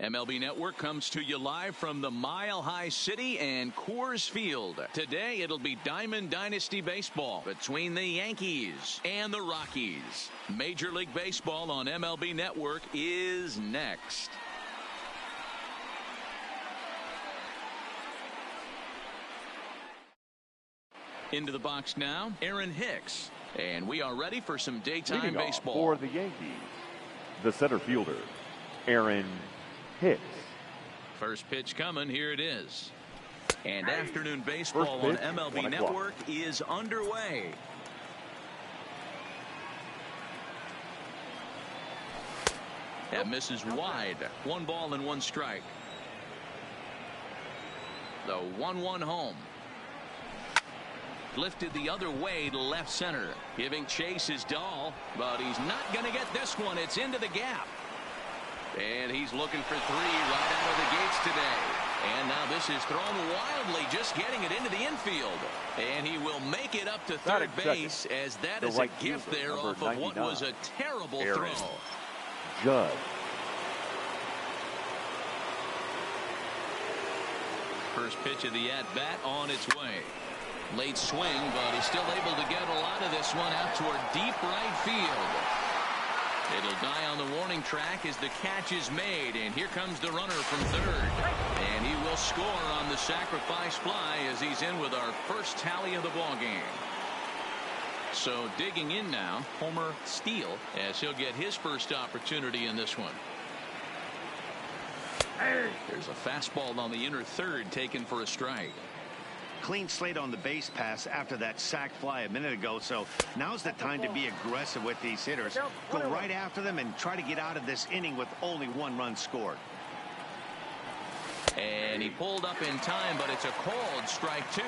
MLB Network comes to you live from the Mile High City and Coors Field. Today it'll be Diamond Dynasty Baseball between the Yankees and the Rockies. Major League Baseball on MLB Network is next. Into the box now, Aaron Hicks. And we are ready for some daytime Leading baseball. For the Yankees, the center fielder, Aaron Hicks. First pitch coming. Here it is. And afternoon baseball on MLB Network is underway. That misses wide. 1 ball and 1 strike. The 1-1 home. Lifted the other way to left center. Giving chase is Dahl, but he's not going to get this one. It's into the gap. And he's looking for 3 right out of the gates today. And now this is thrown wildly, just getting it into the infield. And he will make it up to third base, as that is a gift there off of what was a terrible throw. Judge. First pitch of the at-bat on its way. Late swing, but he's still able to get a lot of this one out toward deep right field. It'll die on the warning track as the catch is made, and here comes the runner from third. And he will score on the sacrifice fly as he's in with our first tally of the ball game. So digging in now, Homer Steele, as he'll get his first opportunity in this one. There's a fastball on the inner third taken for a strike. Clean slate on the base pass after that sac fly a minute ago, so now's the time to be aggressive with these hitters. Go right after them and try to get out of this inning with only 1 run scored. And he pulled up in time, but it's a cold strike 2.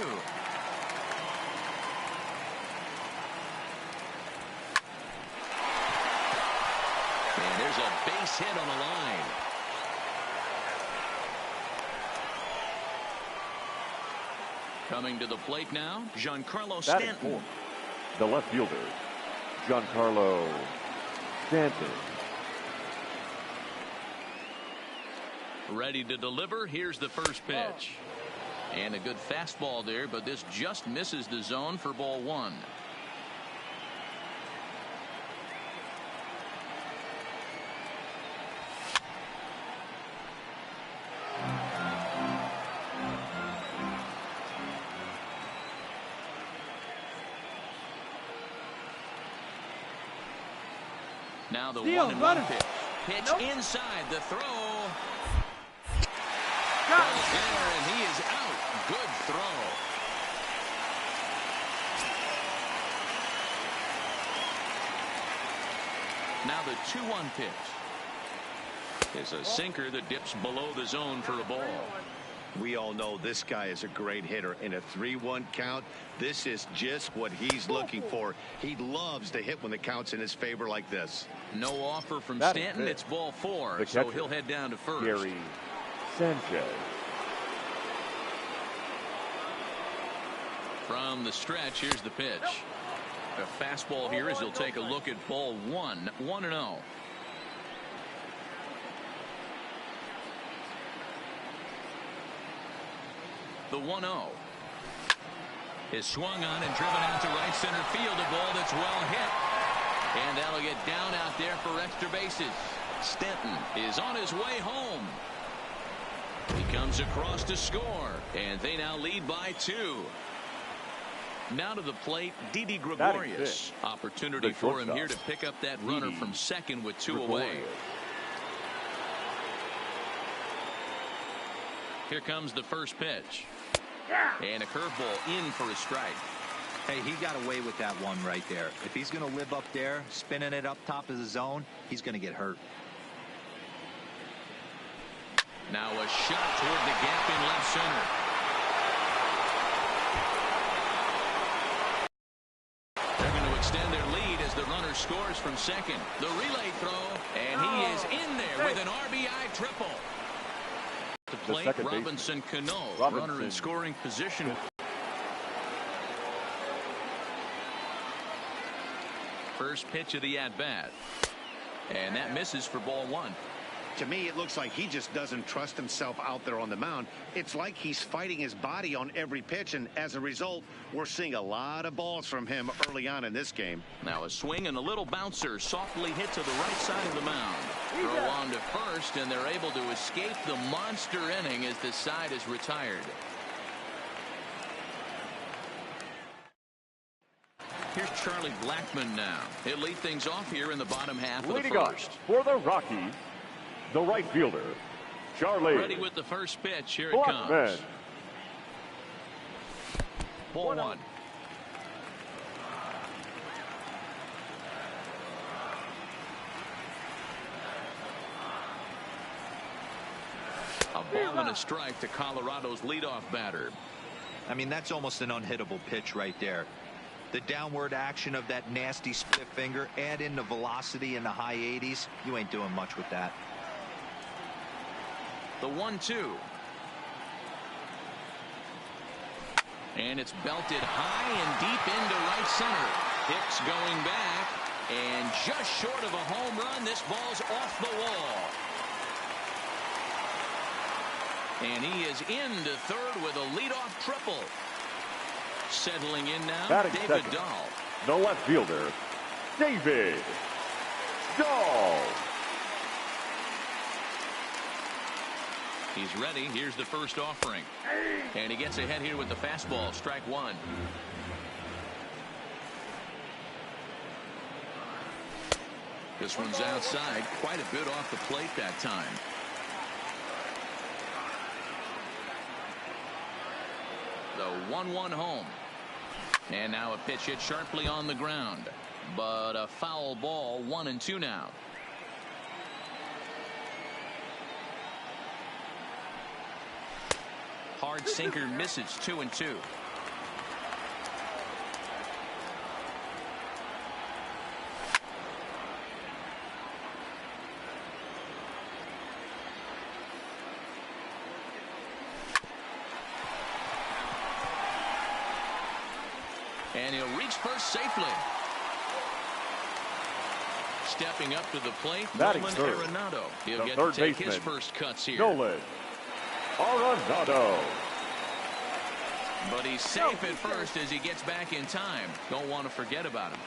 And there's a base hit on the line. Coming to the plate now, Giancarlo Stanton. The left fielder, Giancarlo Stanton. Ready to deliver. Here's the first pitch. And a good fastball there, but this just misses the zone for ball 1. Now the 1-1 pitch. Pitch inside the throw. Ball there, and he is out. Good throw. Now the 2-1 pitch. Is a sinker that dips below the zone for a ball. We all know this guy is a great hitter. In a 3-1 count, this is just what he's looking for. He loves to hit when the count's in his favor like this. No offer from Stanton. It's ball 4, so he'll head down to first. Gary Sanchez. From the stretch, here's the pitch. A fastball here as he'll take a look at ball 1. 1-0. The 1-0 is swung on and driven out to right center field. A ball that's well hit, and that'll get down out there for extra bases. Stanton is on his way home. He comes across to score, and they now lead by 2. Now to the plate, Didi Gregorius. Opportunity for him here to pick up that runner from second with 2 away. Here comes the first pitch. And a curveball in for a strike. Hey, he got away with that one right there. If he's going to live up there, spinning it up top of the zone, he's going to get hurt. Now a shot toward the gap in left center. They're going to extend their lead as the runner scores from second. The relay throw, and he is in there with an RBI triple. To plate, Robinson Cano, runner in scoring position. First pitch of the at-bat. And that misses for ball 1. To me, it looks like he just doesn't trust himself out there on the mound. It's like he's fighting his body on every pitch, and as a result, we're seeing a lot of balls from him early on in this game. Now a swing and a little bouncer softly hit to the right side of the mound. Throw on to first, and they're able to escape the monster inning as the side is retired. Here's Charlie Blackmon now. He'll lead things off here in the bottom half of the first. For the Rockies, the right fielder, Charlie. Ready with the first pitch. Here it Blackmon. comes. Ball one. A ball and a strike to Colorado's leadoff batter. I mean, that's almost an unhittable pitch right there. The downward action of that nasty split finger, add in the velocity in the high 80s, you ain't doing much with that. The 1-2. And it's belted high and deep into right center. Hicks going back, and just short of a home run. This ball's off the wall. And he is into third with a leadoff triple. Settling in now, Batting David second, Dahl. the left fielder, David Dahl. He's ready. Here's the first offering. And he gets ahead here with the fastball. Strike one. This one's outside. Quite a bit off the plate that time. The 1-1 home. And now a pitch hit sharply on the ground. But a foul ball. 1-2 now. Hard sinker misses. 2-2. And he'll reach first safely. Stepping up to the plate, Batting Nolan third, Arenado. He'll the get third to take baseman, his first cuts here. Nolan Arenado. But he's safe at first as he gets back in time. Don't want to forget about him.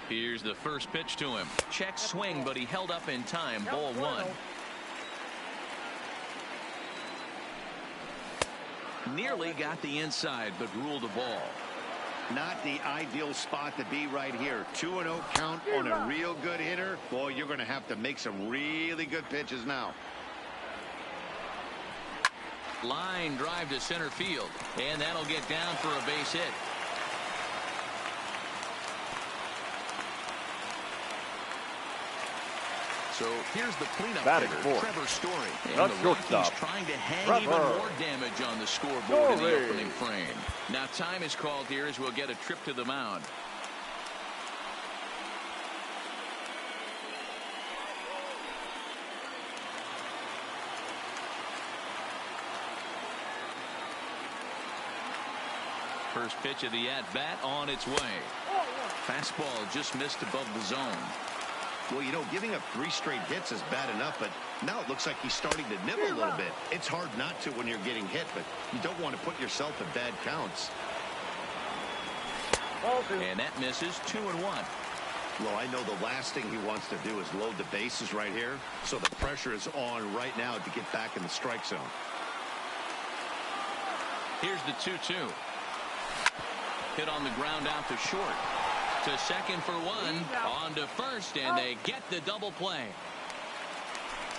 Here's the first pitch to him. Check swing, but he held up in time. Ball one. Nearly got the inside, but ruled the ball. Not the ideal spot to be right here. 2-0 count on a real good hitter. Boy, you're going to have to make some really good pitches now. Line drive to center field, and that'll get down for a base hit. So here's the cleanup hitter, Trevor Story. And the Rockies trying to hang even more damage on the scoreboard in the opening frame. Now time is called here as we'll get a trip to the mound. First pitch of the at-bat on its way. Fastball just missed above the zone. Well, you know, giving up 3 straight hits is bad enough, but now it looks like he's starting to nibble a little bit. It's hard not to when you're getting hit, but you don't want to put yourself in bad counts. And that misses. 2-1. Well, I know the last thing he wants to do is load the bases right here, so the pressure is on right now to get back in the strike zone. Here's the 2-2. Hit on the ground out to short. To second for one, on to first, and they get the double play.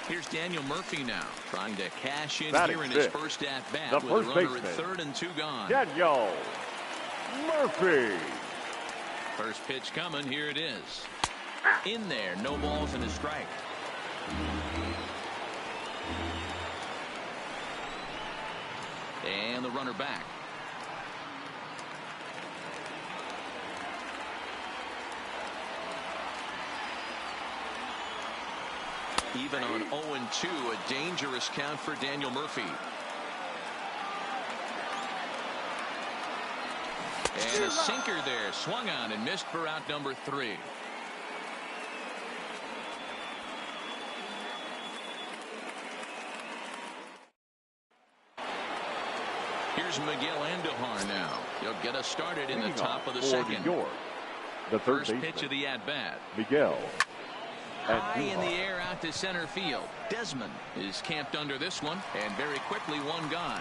Here's Daniel Murphy now, trying to cash in here in his first at-bat with a runner at third and 2 gone. Daniel Murphy. First pitch coming, here it is. In there, no balls and a strike. And the runner back. Even on 0-2, a dangerous count for Daniel Murphy. And a sinker there, swung on and missed for out number 3. Here's Miguel Andujar now. He'll get us started in the top of the second. The first pitch of the at-bat. Miguel High in the air out to center field. Desmond is camped under this one, and very quickly one gone.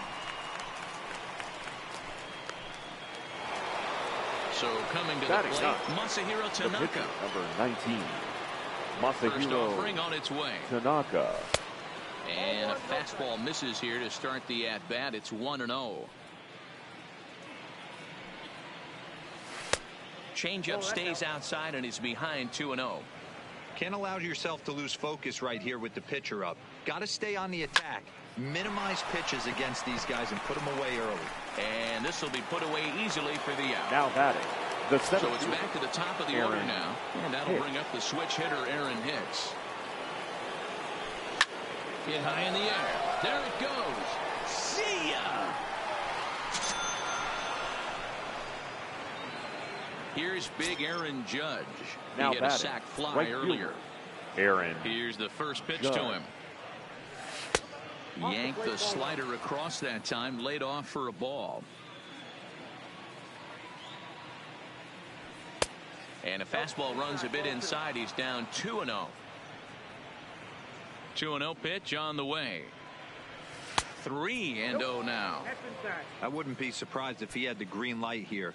So coming to the plate, Masahiro Tanaka. Number 19, Masahiro First offering on its way. Tanaka. And a fastball misses here to start the at-bat. It's 1-0. Changeup stays outside and is behind 2-0. Can't allow yourself to lose focus right here with the pitcher up. Got to stay on the attack. Minimize pitches against these guys and put them away early. And this will be put away easily for the out. Now batting, the center So it's fielder, back to the top of the Aaron order now. And that'll Hicks. bring up the switch hitter, Aaron Hicks. Hit high in the air. There it goes. See ya! Here's big Aaron Judge. Now He hit a batting, sac fly right earlier. fielder, Aaron Here's the first pitch Judge. to him. Yanked the slider across that time, laid off for a ball. And a fastball runs a bit inside. He's down 2-0. 2-0 pitch on the way. 3-0 now. I wouldn't be surprised if he had the green light here.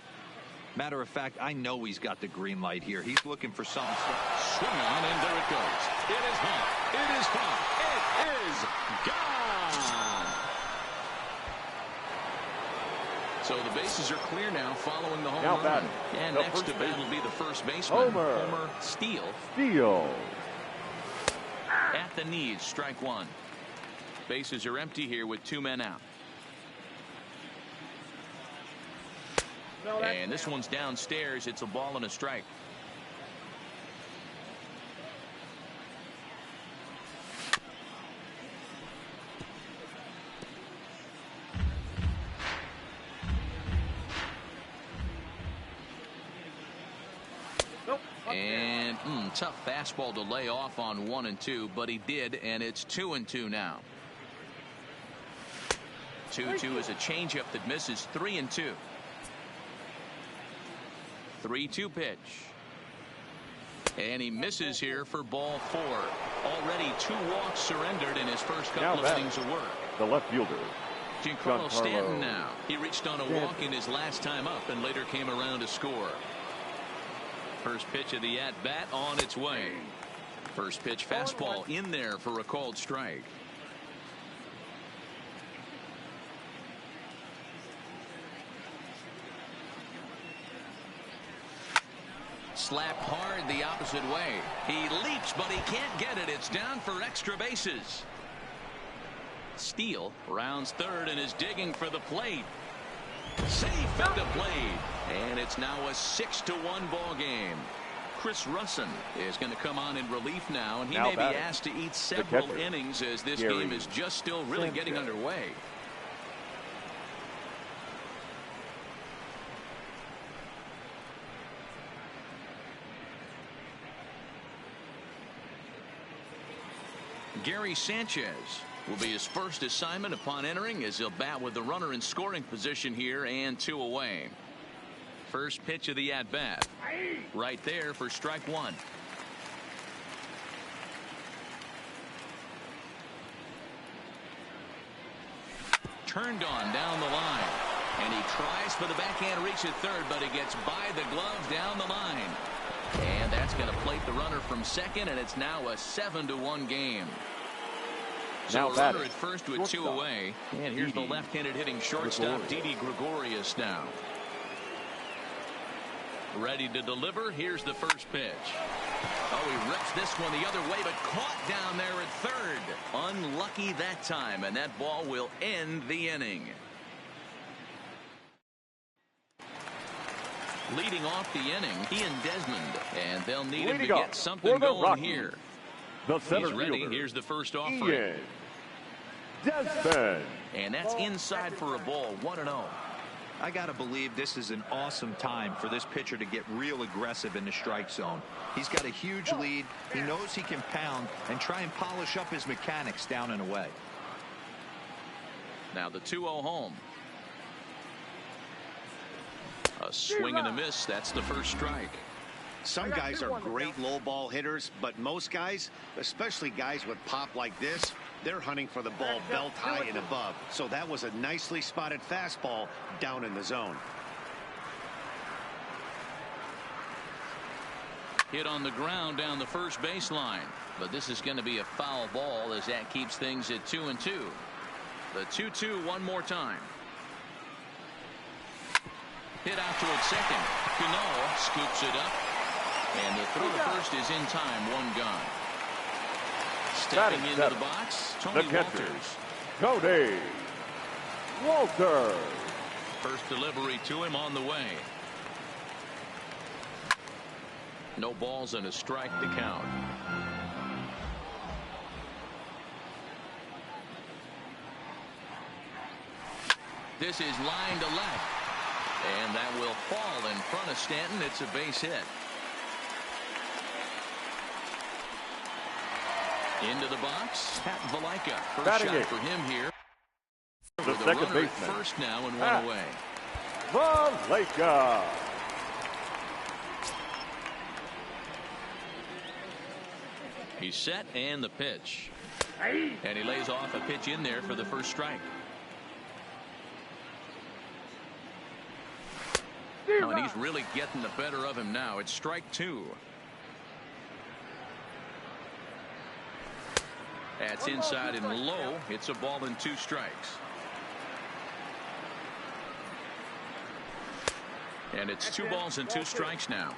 Matter of fact, I know he's got the green light here. He's looking for something. Swing on, and there it goes. It is hot. It is hot. It is gone. So the bases are clear now following the home Now run. batting, And the next to first bat will be the first baseman, Homer Steele. Steele. At the knees, strike one. Bases are empty here with 2 men out. And this one's downstairs. It's a ball and a strike. And tough fastball to lay off on 1-2, but he did, and it's 2-2 now. 2-2 is a changeup that misses. 3-2. 3-2 pitch. And he misses here for ball 4. Already 2 walks surrendered in his first couple of innings of work. The left fielder, Giancarlo Stanton now. He reached on a walk in his last time up and later came around to score. First pitch of the at-bat on its way. First pitch fastball in there for a called strike. Slapped hard the opposite way. He leaps, but he can't get it. It's down for extra bases. Steele rounds third and is digging for the plate. Safe at the plate. And it's now a 6-1 ball game. Chris Russin is going to come on in relief now, and he may be asked to eat several innings as this game is just still really getting underway. Gary Sanchez will be his first assignment upon entering, as he'll bat with the runner in scoring position here and 2 away. First pitch of the at-bat. Right there for strike one. Turned on down the line. And he tries for the backhand reach at third, but he gets by the glove down the line. And that's going to plate the runner from second, and it's now a 7-1 game. So Now a runner at first with 2 away. And here's the left-handed hitting shortstop, Didi Gregorius now. Ready to deliver. Here's the first pitch. Oh, he rips this one the other way, but caught down there at third. Unlucky that time, and that ball will end the inning. Leading off the inning, Ian Desmond, and they'll need him to get something going here. The center He's ready. fielder. Here's the first offering. Ian Desmond. And that's inside for a ball. 1-0. I got to believe this is an awesome time for this pitcher to get real aggressive in the strike zone. He's got a huge lead. He knows he can pound and try and polish up his mechanics down and away. Now the 2-0 home. A swing and a miss. That's the first strike. Some guys are great low ball hitters, but most guys, especially guys with pop like this, they're hunting for the ball belt high and above. So that was a nicely spotted fastball down in the zone. Hit on the ground down the first baseline. But this is going to be a foul ball as that keeps things at 2-2. The 2-2 one more time. Hit out towards second. Cano scoops it up. And the throw to first is in time. One gone. Stepping into the box, Tony Walters. Cody Walters. First delivery to him on the way. No balls and a strike to count. This is line to left. And that will fall in front of Stanton. It's a base hit. Into the box, Pat Valaika. First shot for him here. The second baseman. First now and one away. Valaika. He's set and the pitch. And he lays off a pitch in there for the first strike. Oh, and he's really getting the better of him now. It's strike two. That's inside and low. It's a ball and two strikes. And it's 2 balls and 2 strikes now.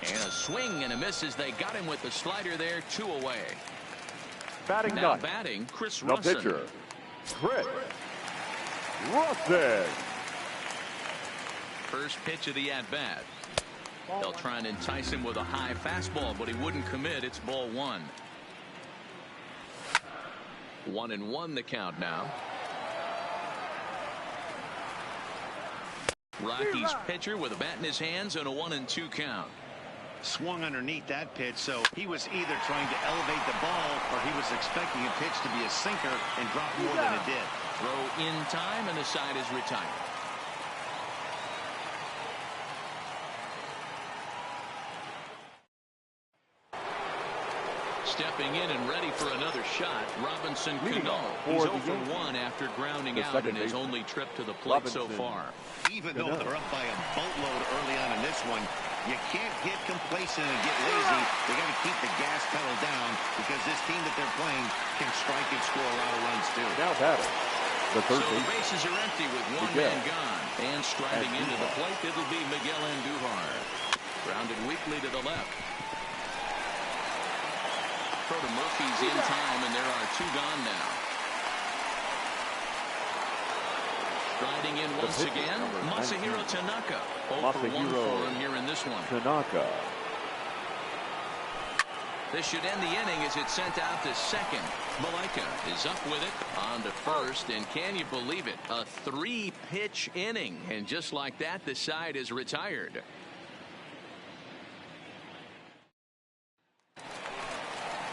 And a swing and a miss as they got him with the slider there. 2 away. Batting now ninth. batting Chris The Russin. pitcher, Chris Russin. First pitch of the at-bat. They'll try and entice him with a high fastball, but he wouldn't commit. It's ball 1. 1-1 the count now. Rockies pitcher with a bat in his hands and a 1-2 count. Swung underneath that pitch, so he was either trying to elevate the ball or he was expecting a pitch to be a sinker and drop more than it did. Throw in time and the side is retired. Stepping in and ready for another shot, Robinson Cano. He's 0 for 1 after grounding out in his only trip to the plate so far. Even though they're up by a boatload early on in this one, you can't get complacent and get lazy. They got to keep the gas pedal down because this team that they're playing can strike and score a lot of runs too. Now batting, the third So the bases are empty with one man gone. And striding into the plate, it'll be Miguel Andujar. Grounded weakly to the left. Throw to Murphy's in time, and there are 2 gone now. Striding in once again, Masahiro Tanaka. 0 for 1 for him here in this one. Tanaka. This should end the inning as it's sent out to second. Valaika is up with it on to first, and can you believe it? A 3-pitch inning, and just like that, the side is retired.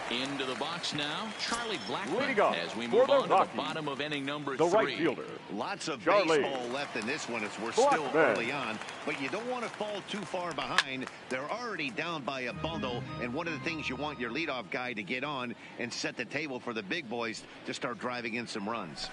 Into the box now, Charlie Blackmon, as we move on to the bottom of inning number 3. The right fielder. Lots of Charlie baseball left in this one as we're still early on, but you don't want to fall too far behind. They're already down by a bundle, and one of the things you want your leadoff guy to get on and set the table for the big boys to start driving in some runs.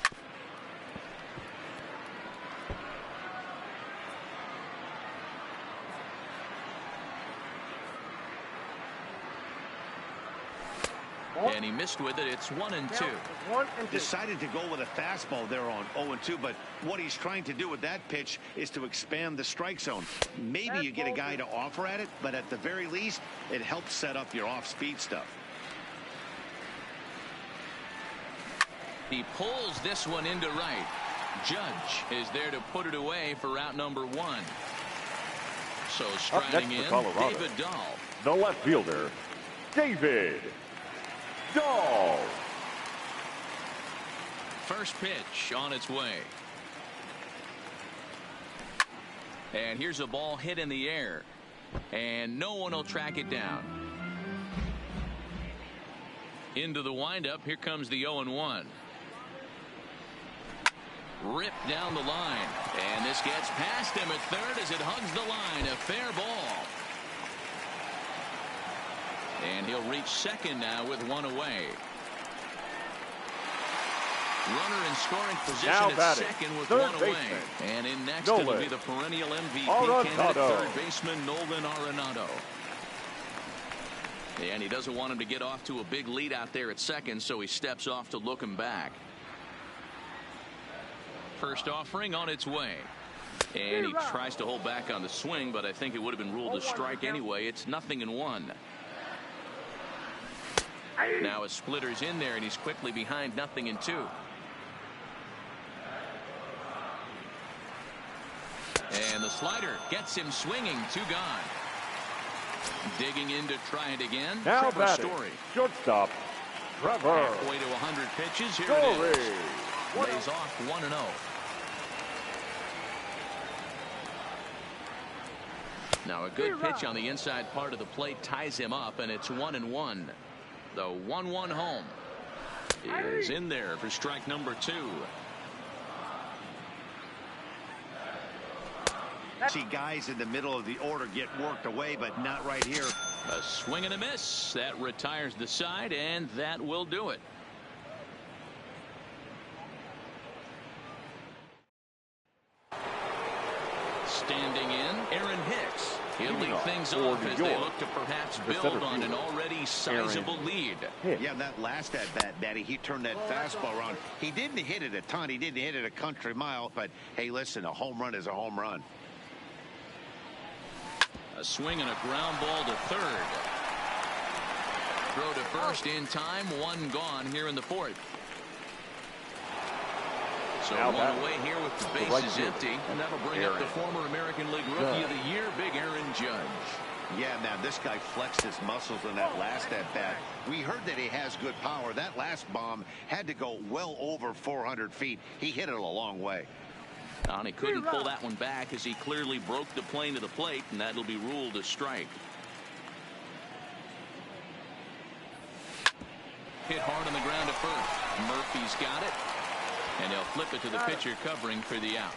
And he missed with it. It's 1-2. Decided to go with a fastball there on 0-2, but what he's trying to do with that pitch is to expand the strike zone. Maybe you get a guy to offer at it, but at the very least, it helps set up your off-speed stuff. He pulls this one into right. Judge is there to put it away for out number 1. So Up next striding for in, Colorado, David Dahl. the left fielder, David Dahl. First pitch on its way. And here's a ball hit in the air. And no one will track it down. Into the windup. Here comes the 0-1. Ripped down the line. And this gets past him at third as it hugs the line. A fair ball. And he'll reach second now with one away. Runner in scoring position at second with one away. And in next it'll be the perennial MVP candidate, third baseman Nolan Arenado. And he doesn't want him to get off to a big lead out there at second, so he steps off to look him back. First offering on its way. And he tries to hold back on the swing, but I think it would have been ruled a strike anyway. It's 0-1. Now a splitter's in there, and he's quickly behind 0-2. And the slider gets him swinging. 2 gone. Digging in to try it again. Now Trevor Story. Shortstop, Trevor. Halfway to 100 pitches. Here it is. Lays off 1-0. Now a good pitch on the inside part of the plate ties him up, and it's 1-1. The 1-1 home is in there for strike number 2. See guys in the middle of the order get worked away, but not right here. A swing and a miss. That retires the side, and that will do it. Standing in, Aaron Hicks. He'll lead things off as they look to perhaps build on an already sizable lead. Yeah, that last at-bat, Daddy, he turned that fastball around. He didn't hit it a ton. He didn't hit it a country mile. But, hey, listen, a home run is a home run. A swing and a ground ball to third. Throw to first in time. 1 gone here in the 4th. So now 1 away here with the bases empty. And that'll bring up the former American League Rookie of the Year, Big Aaron Judge. Yeah, man, this guy flexed his muscles in that last at-bat. We heard that he has good power. That last bomb had to go well over 400 feet. He hit it a long way. And he couldn't pull that one back as he clearly broke the plane to the plate, and that'll be ruled a strike. Hit hard on the ground at first. Murphy's got it. And he'll flip it to the pitcher covering for the out.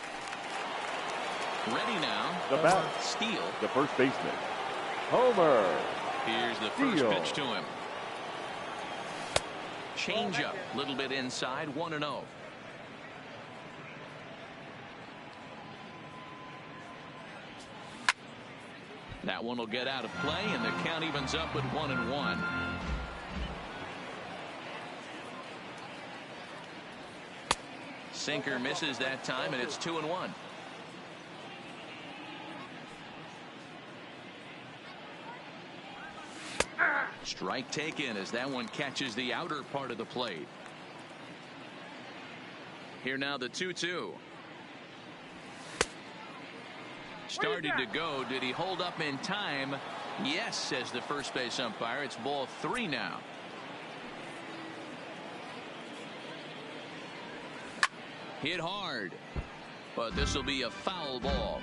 Ready now. The bat. Steele. The first baseman, Homer. Here's the first pitch to him. Change up. A little bit inside. 1-0. That one will get out of play, and the count evens up at 1-1. Sinker misses that time, and it's 2-1. Strike taken as that one catches the outer part of the plate. Here now the 2-2. Started to go. Did he hold up in time? Yes, says the first base umpire. It's ball 3 now. Hit hard, but this will be a foul ball.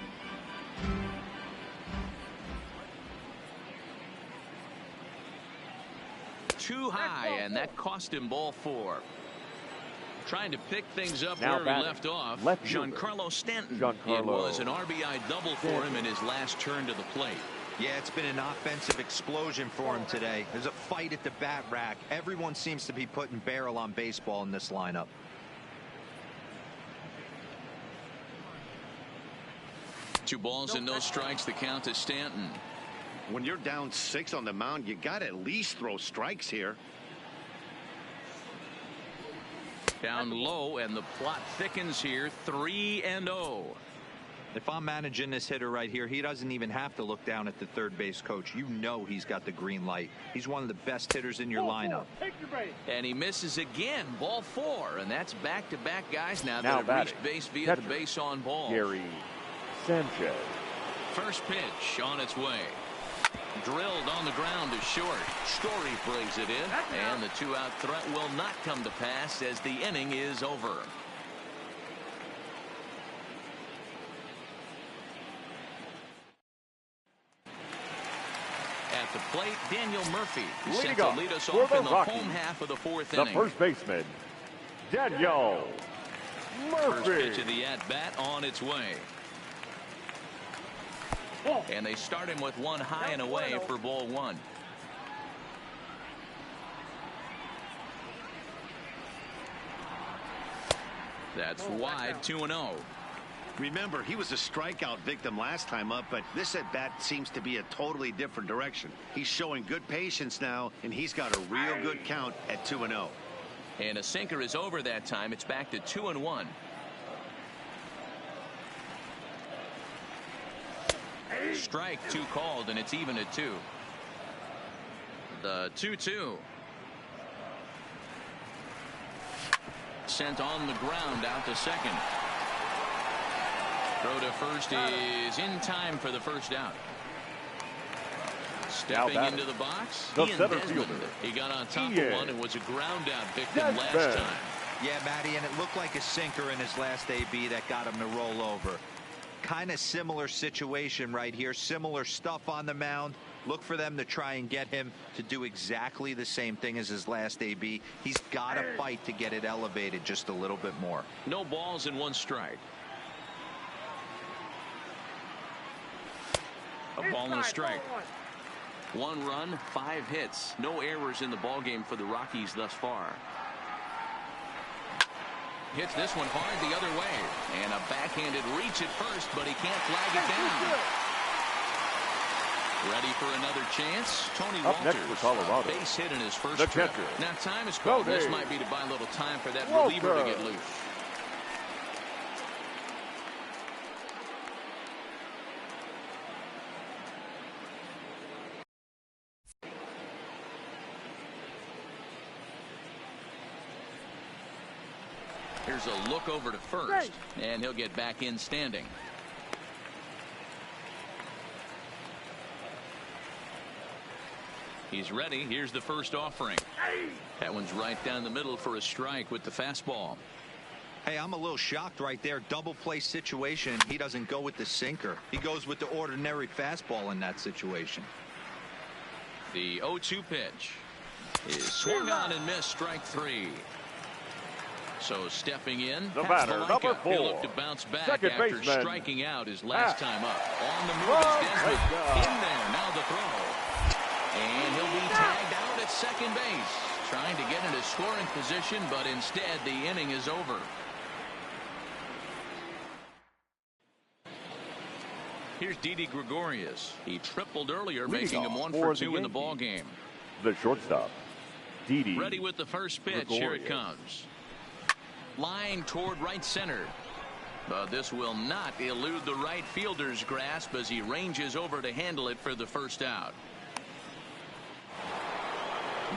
Too high, and that cost him ball 4. Trying to pick things up now where he left off. Giancarlo Stanton. It was an RBI double for him in his last turn to the plate. Yeah, it's been an offensive explosion for him today. There's a fight at the bat rack. Everyone seems to be putting barrel on baseball in this lineup. Two balls and no strikes. The count to Stanton. When you're down 6 on the mound, you got to at least throw strikes here. Down low, and the plot thickens here. 3-0. If I'm managing this hitter right here, he doesn't even have to look down at the third base coach. You know he's got the green light. He's one of the best hitters in your lineup. And he misses again. Ball 4, and that's back-to-back guys now that have reached base via the base on ball. Gary Sanchez. First pitch on its way. Drilled on the ground to short. Story brings it in, and the two-out threat will not come to pass as the inning is over. At the plate, Daniel Murphy set to lead us off in the home half of the fourth inning. The first baseman, Daniel Murphy. First pitch of the at-bat on its way. And they start him with one high and away for ball one. That's wide, 2-0. Remember, he was a strikeout victim last time up, but this at bat seems to be a totally different direction. He's showing good patience now, and he's got a real good count at 2-0. And a sinker is over that time. It's back to 2-1. Strike two called, and it's even at 2. The 2-2. Sent on the ground out to second. Throw to first is in time for the first out. Stepping into the box, Ian Desmond. He got on top of one and was a ground out victim last time. Yeah, Matty, and it looked like a sinker in his last AB that got him to roll over. Kind of similar situation right here. Similar stuff on the mound. Look for them to try and get him to do exactly the same thing as his last AB. He's got to fight to get it elevated just a little bit more. No balls and one strike. A ball and a strike. 1 run, 5 hits. No errors in the ballgame for the Rockies thus far. Hits this one hard the other way. And a backhanded reach at first, but he can't flag it down. Ready for another chance? Tony Walters. Next for Colorado. Base hit in his first trip. Now time is called. This might be to buy a little time for that reliever to get loose. Here's a look over to first, and he'll get back in standing. He's ready. Here's the first offering. That one's right down the middle for a strike with the fastball. Hey, I'm a little shocked right there. Double play situation. He doesn't go with the sinker. He goes with the ordinary fastball in that situation. The 0-2 pitch is swung on and missed, strike 3. So stepping in, the batter, number 4. He'll look to bounce back Second after baseman. striking out his last time up. On the move is Desmond. In there, now the throw. And he'll be tagged out at second base. Trying to get into scoring position, but instead the inning is over. Here's Didi Gregorius. He tripled earlier, making him 1 for 2 in the ball game. The shortstop, Didi. Ready with the first pitch. Gregorius. Here it comes. Line toward right center. But this will not elude the right fielder's grasp as he ranges over to handle it for the first out.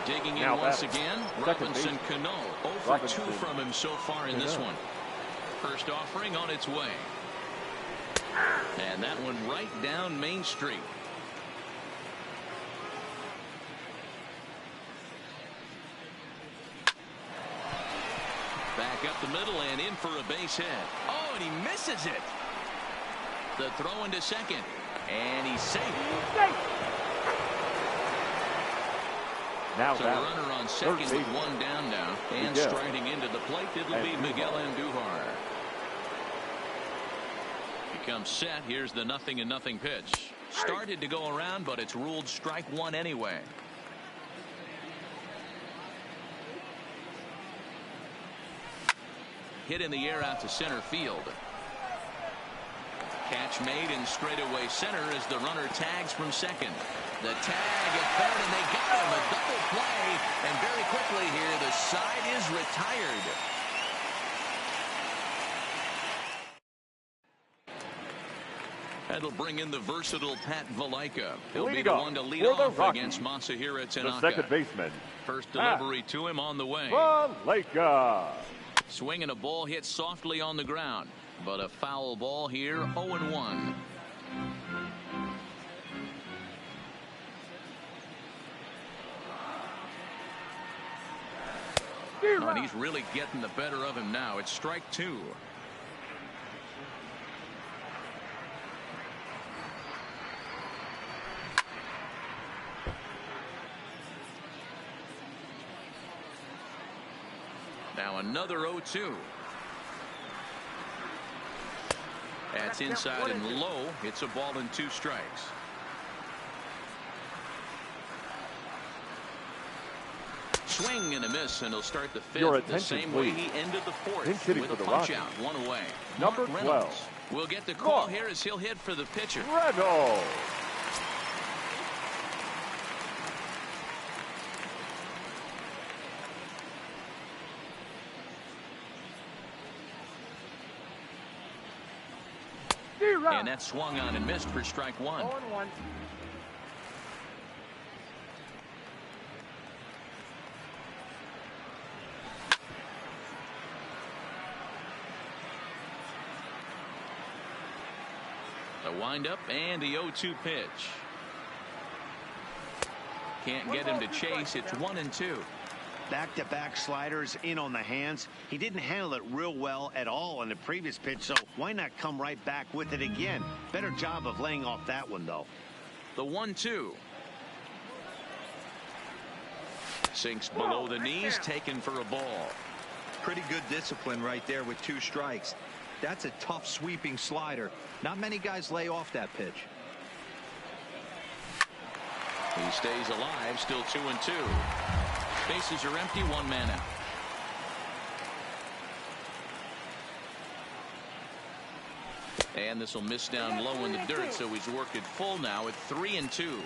Digging in once again, Robinson Cano. 0 for 2 from him so far in this one. First offering on its way. And that one right down Main Street. Back up the middle and in for a base hit. Oh, and he misses it. The throw into second. And he's safe. Now so a runner on second with 1 down now. And striding into the plate, it'll be Miguel Andujar. He comes set. Here's the 0-0 pitch. Started to go around, but it's ruled strike 1 anyway. Hit in the air out to center field. Catch made in straightaway center as the runner tags from second. The tag at third, and they got him. A double play, and very quickly here the side is retired. That'll bring in the versatile Pat Valaika. He'll be the one to lead off against Masahiro Tanaka. The second baseman. First delivery to him on the way. Valaika. Swinging a ball hit softly on the ground, but a foul ball here. 0-1. Oh, and he's really getting the better of him now. It's strike 2. Now another 0-2. That's inside and low. It's a ball and 2 strikes. Swing and a miss, and he'll start the 5th the same way he ended the 4th with a punch out, 1 away. Number 12. We'll get the call here as he'll hit for the pitcher. Reynolds. And that swung on and missed for strike 1. 0-1. The windup and the 0-2 pitch. Can't get him to chase. It's 1-2. Back-to-back sliders in on the hands. He didn't handle it real well at all on the previous pitch, so why not come right back with it again? Better job of laying off that one, though. The 1-2. Sinks below the knees, taken for a ball. Pretty good discipline right there with 2 strikes. That's a tough sweeping slider. Not many guys lay off that pitch. He stays alive, still 2-2. Bases are empty, 1 man out. And this will miss down low in the dirt, so he's working full now at 3-2.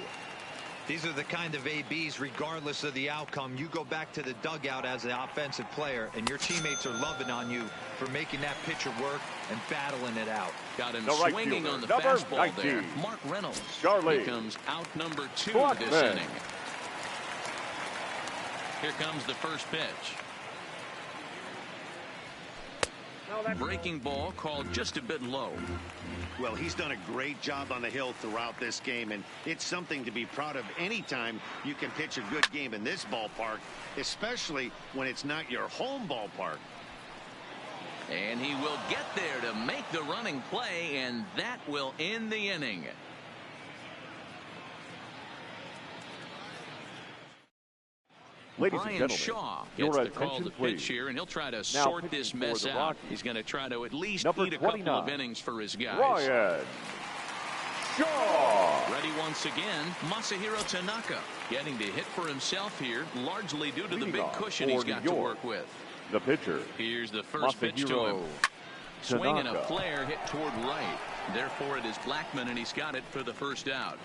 These are the kind of ABs, regardless of the outcome. You go back to the dugout as an offensive player, and your teammates are loving on you for making that pitcher work and battling it out. Got him right swinging fielder, on the number fastball 19. there. Mark Reynolds becomes out number 2 this inning. Here comes the first pitch. Breaking ball called just a bit low. Well, he's done a great job on the hill throughout this game, and it's something to be proud of anytime you can pitch a good game in this ballpark, especially when it's not your home ballpark. And he will get there to make the running play, and that will end the inning. Ladies and Brian gentlemen, Shaw your gets the call attention, to please. pitch here, and he'll try to Now sort this pitching mess for the out. Rockies. He's going to try to at least Number eat a couple 29, of innings for his guys. Ryan Shaw. Ready once again, Masahiro Tanaka getting to hit for himself here, largely due to the Leading big off cushion for he's New got to York, work with. The pitcher. Here's the first pitch to him. Swing and a flare hit toward right. Therefore, it is Blackman, and he's got it for the first out.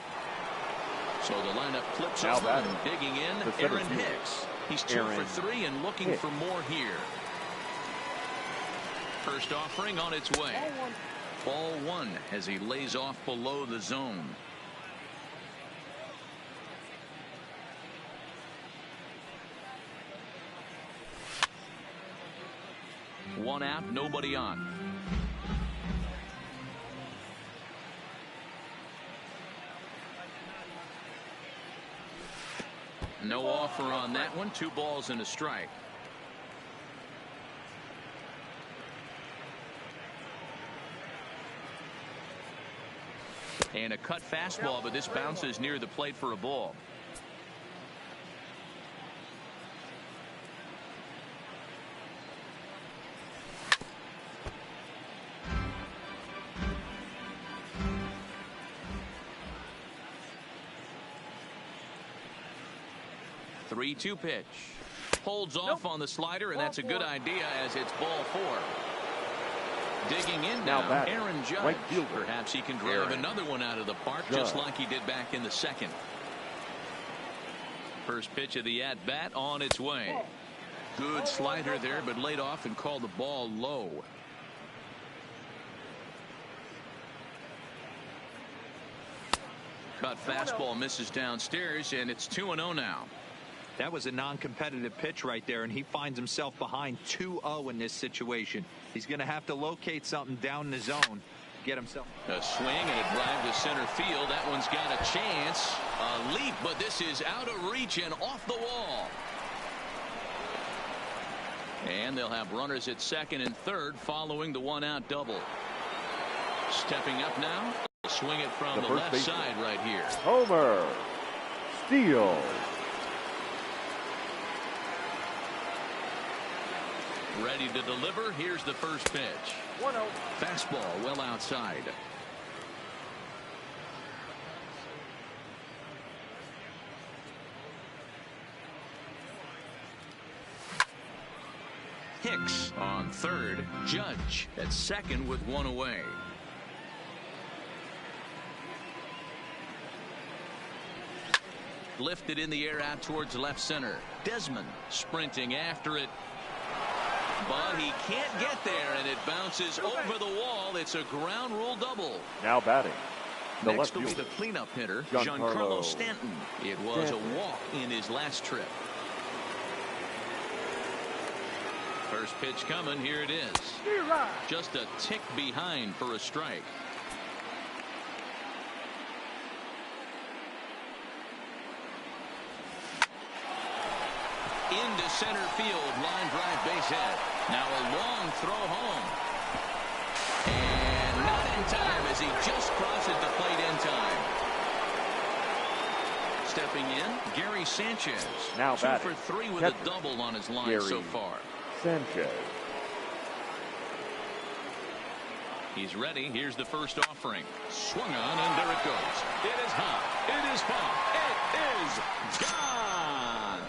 So the lineup flips Now over and digging in, Aaron Hicks. He's 2 for 3 and looking for more here. First offering on its way. Ball 1 as he lays off below the zone. One out, nobody on. No offer on that one. 2 balls and a strike. And a cut fastball, but this bounces near the plate for a ball. Three-two pitch. Holds off on the slider, and that's a good idea as it's ball 4. Digging in now, Aaron Judge. Right fielder. Perhaps he can drive another one out of the park, just like he did back in the second. First pitch of the at-bat on its way. Good slider there, but laid off and called the ball low. Cut fastball misses downstairs, and it's 2-0 now. That was a non-competitive pitch right there, and he finds himself behind 2-0 in this situation. He's going to have to locate something down the zone, get himself. A swing and a drive to center field. That one's got a chance. A leap, but this is out of reach and off the wall. And they'll have runners at second and third following the one-out double. Stepping up now, swing it from the left side right here. Homer steals. Ready to deliver. Here's the first pitch. 1-0. Fastball well outside. Hicks on third. Judge at second with one away. Lifted in the air out towards left center. Desmond sprinting after it. But he can't get there, and it bounces over the wall. It's a ground rule double. Now batting. The Next left will be fielder, the cleanup hitter, Giancarlo Giancarlo Stanton. It was a walk in his last trip. First pitch coming. Here it is. Just a tick behind for a strike. Into center field, line drive, base hit. Now a long throw home. And not in time as he just crosses the plate in time. Stepping in, Gary Sanchez. Now 2 batting. for 3 with Catcher, a double on his line Gary so far. Sanchez. He's ready. Here's the first offering. Swung on, and there it goes. It is hot. It is far. It is gone.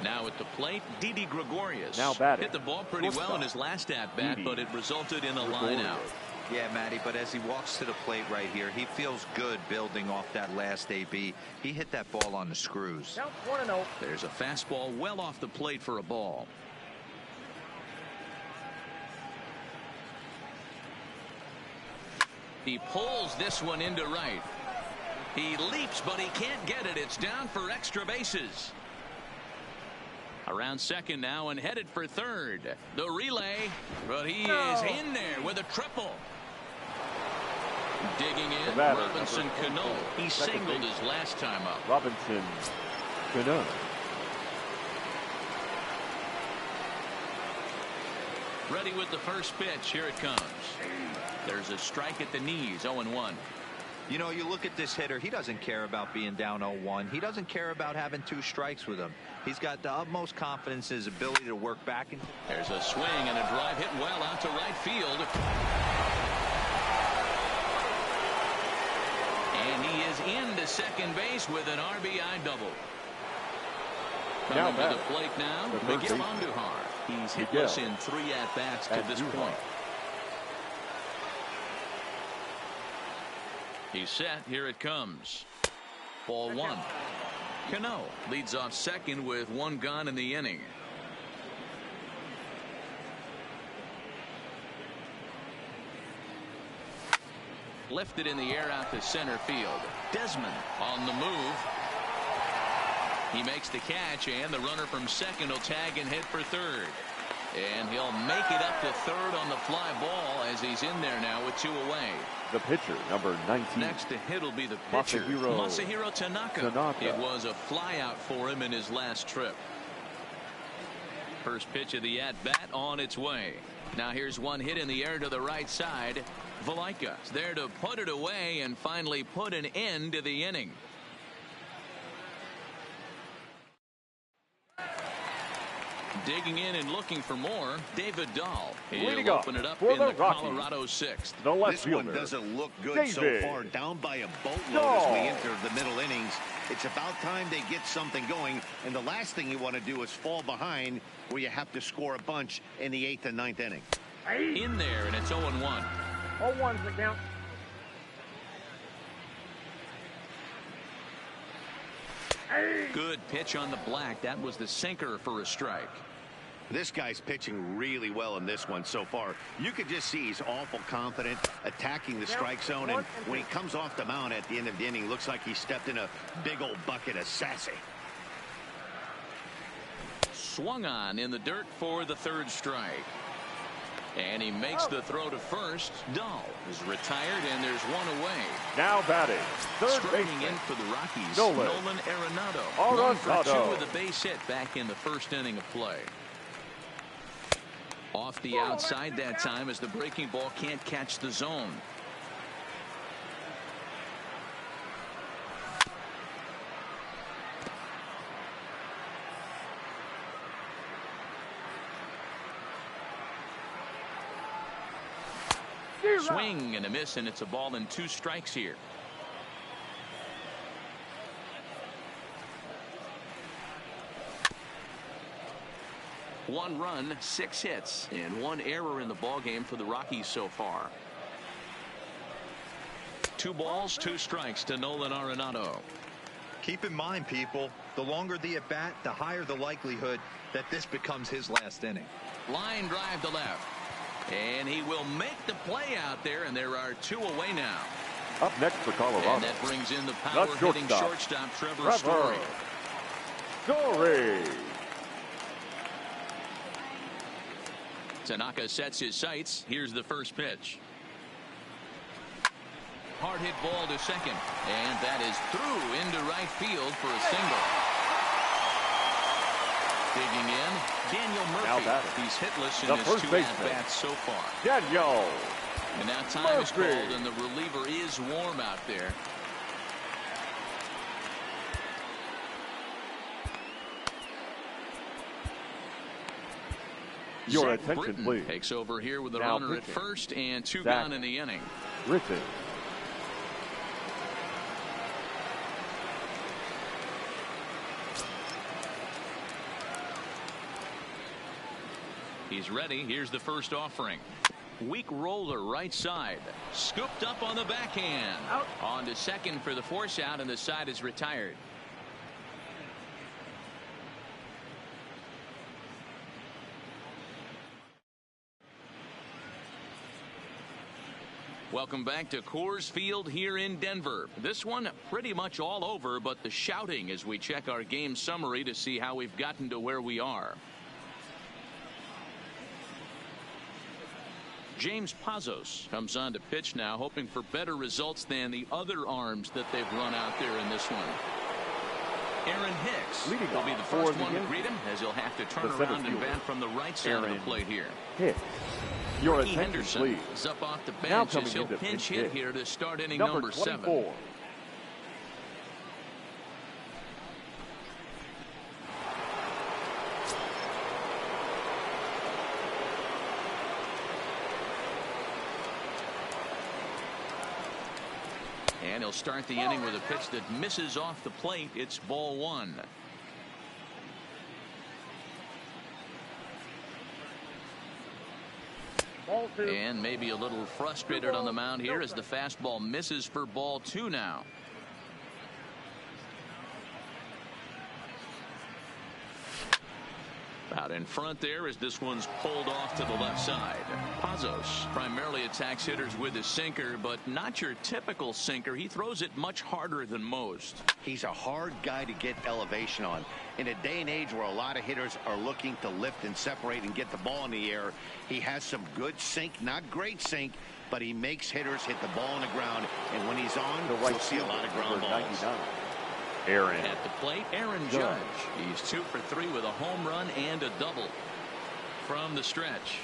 Now at the plate, Didi Gregorius. Now batting. Hit the ball pretty well in his last at-bat, Didi but it resulted in a line out. Yeah, Matty, but as he walks to the plate right here, he feels good building off that last AB. He hit that ball on the screws. Count 1-0. There's a fastball well off the plate for a ball. He pulls this one into right. He leaps, but he can't get it. It's down for extra bases. Around second now and headed for third. The relay, but he is in there with a triple. Digging in, batter, Robinson number Cano. He second singled base. his last time up. Robinson Cano. Ready with the first pitch. Here it comes. There's a strike at the knees, 0-1. You know, you look at this hitter, he doesn't care about being down 0-1. He doesn't care about having 2 strikes with him. He's got the utmost confidence in his ability to work back. There's a swing and a drive hit well out to right field. And he is into second base with an RBI double. Coming to the plate now, Miguel Andujar. He's hitless in 3 at-bats to this point. He's set. Here it comes. Ball 1. Cano leads off second with 1 gone in the inning. Lifted in the air out to center field. Desmond on the move. He makes the catch, and the runner from second will tag and hit for third. And he'll make it up to third on the fly ball as he's in there now with 2 away. The pitcher, number 19. Next to hit will be the pitcher, Masahiro Tanaka. It was a flyout for him in his last trip. First pitch of the at-bat on its way. Now here's one hit in the air to the right side. Valaika's there to put it away and finally put an end to the inning. Digging in and looking for more, David Dahl. He'll open it up in the Colorado 6th. The left this fielder, one doesn't look good David so far. Down by a boatload as we enter the middle innings. It's about time they get something going. And the last thing you want to do is fall behind where you have to score a bunch in the 8th and 9th inning. In there, and it's 0-1. 0-1's the count. Good pitch on the black. That was the sinker for a strike. This guy's pitching really well in this one so far. You could just see he's awful confident attacking the strike zone, and when he comes off the mound at the end of the inning, looks like he stepped in a big old bucket of sassy. Swung on in the dirt for the third strike. And he makes the throw to first. Dahl is retired, and there's one away. Now batting, third Striking baseman, in for the Rockies, Nolan Arenado. 1 for 2 with a base hit back in the first inning of play. Off the outside that time as the breaking ball can't catch the zone. Swing and a miss, and it's a ball and 2 strikes here. One run, 6 hits, and 1 error in the ball game for the Rockies so far. 2 balls, 2 strikes to Nolan Arenado. Keep in mind, people, the longer the at bat, the higher the likelihood that this becomes his last inning. Line drive to left. And he will make the play out there, and there are 2 away now. Up next for Colorado. And that brings in the power-hitting shortstop, Trevor Story. Tanaka sets his sights. Here's the first pitch. Hard hit ball to second, and that is through into right field for a single. Digging in, Daniel Murphy. He's hitless in his 2 at-bats so far. Daniel. And now time is called, and the reliever is warm out there. Your Zach attention, Britton please. takes over here with a Now runner pitching. at first and 2 Zach gone in the inning. Britton. He's ready. Here's the first offering. Weak roller right side. Scooped up on the backhand. Out. On to second for the force out, and the side is retired. Welcome back to Coors Field here in Denver. This one pretty much all over, but the shouting as we check our game summary to see how we've gotten to where we are. James Pazos comes on to pitch now, hoping for better results than the other arms that they've run out there in this one. Aaron Hicks will be the first one to greet him, as he'll have to turn around and bat from the right side of the plate here. Hicks. Your Ricky attention, Henderson please. is up off the Now bench coming as he'll into pinch pitch hit here to start inning number number 24. 7. And he'll start the inning with a pitch that misses off the plate. It's ball 1. Ball 2. And maybe a little frustrated on the mound here as the fastball misses for ball 2 now. Out in front there as this one's pulled off to the left side. Pazos primarily attacks hitters with his sinker, but not your typical sinker. He throws it much harder than most. He's a hard guy to get elevation on. In a day and age where a lot of hitters are looking to lift and separate and get the ball in the air, he has some good sink, not great sink, but he makes hitters hit the ball on the ground. And when he's on, you'll see a lot of ground balls. 99. Aaron. At the plate, Aaron Judge. He's 2 for 3 with a home run and a double. From the stretch.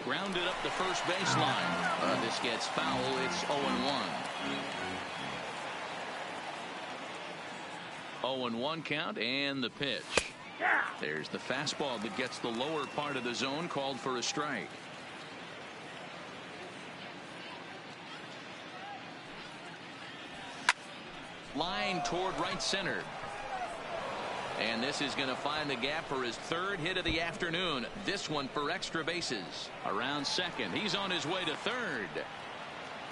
Grounded up the first baseline. This gets foul. It's 0-1. 0-1 count and the pitch. There's the fastball that gets the lower part of the zone, called for a strike. Line toward right center. And this is going to find the gap for his 3rd hit of the afternoon. This one for extra bases. Around second. He's on his way to 3rd.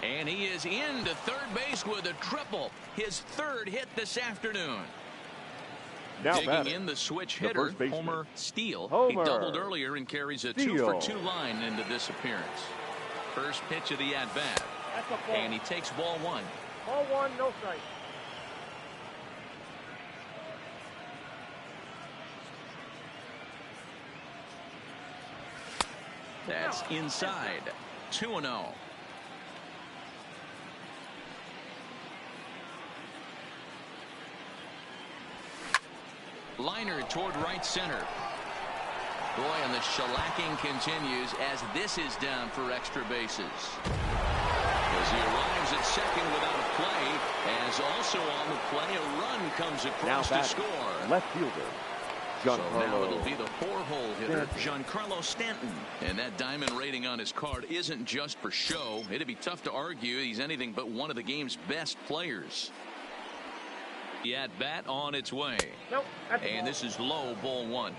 And he is into 3rd base with a triple. His 3rd hit this afternoon. Now Digging batting, in the switch hitter, Homer Steele. He Homer doubled earlier and carries a 2 for 2 line into this appearance. First pitch of the at-bat. And he takes ball 1. Ball 1, no strike. That's inside. 2-0. Liner toward right center. Boy, and the shellacking continues as this is down for extra bases. As he arrives at second without a play, as also on the play, a run comes across to score. Left fielder, So now it'll be the 4-hole hitter, Giancarlo Stanton. And that diamond rating on his card isn't just for show. It'd be tough to argue he's anything but one of the game's best players. The at bat on its way. Nope, and this is low, ball 1.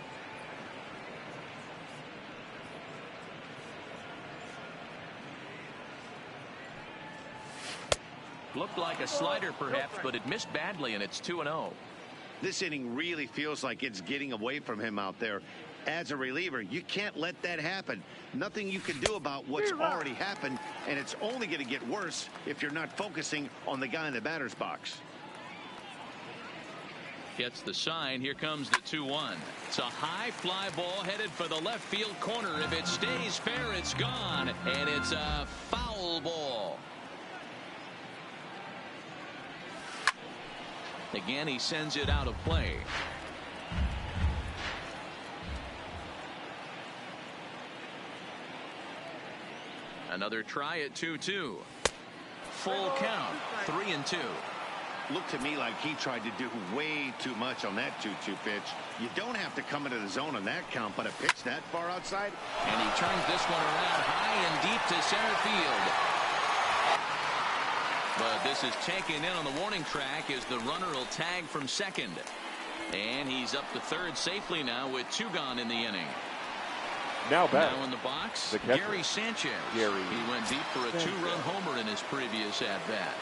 Looked like a slider perhaps, but it missed badly, and it's 2-0. This inning really feels like it's getting away from him out there. As a reliever, you can't let that happen. Nothing you can do about what's already happened, and it's only going to get worse if you're not focusing on the guy in the batter's box. Gets the sign. Here comes the 2-1. It's a high fly ball headed for the left field corner. If it stays fair, it's gone, and it's a foul ball. Again, he sends it out of play. Another try at 2-2. Full count, 3-2. Looked to me like he tried to do way too much on that 2-2 pitch. You don't have to come into the zone on that count, but a pitch that far outside. And he turns this one around high and deep to center field. But this is taken in on the warning track as the runner will tag from second. And he's up to third safely now with 2 gone in the inning. Now in the box, Gary Sanchez. He went deep for a 2-run homer in his previous at-bat.